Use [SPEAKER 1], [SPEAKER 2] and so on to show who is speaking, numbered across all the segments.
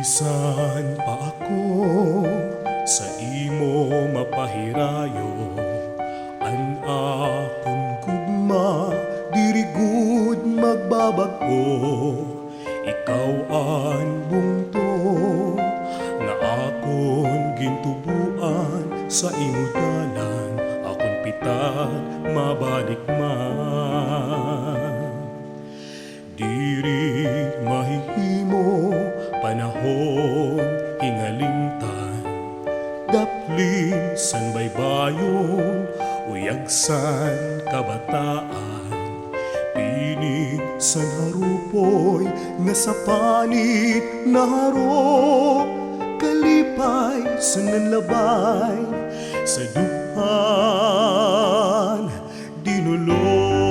[SPEAKER 1] Bisan pa ako sa imo mapahirayo, an akong gugma diri gud magbabago. Ikaw ang bungto nga akon gintubuan, sa imo dalan akon pitad mabalik man. Diri mahihimo panahon hingalingtan, daplin san baybayon uyagsan kabataan. Pinig san harupoy nga sa panit naharop, kalipay san nanlabay sa duhan dinulog.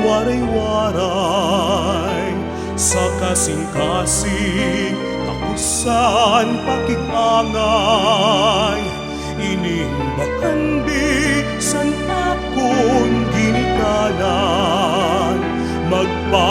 [SPEAKER 1] Waray-waray sa kasing-kasing tapusan pakikangay, ining bakandi san akon ginikala.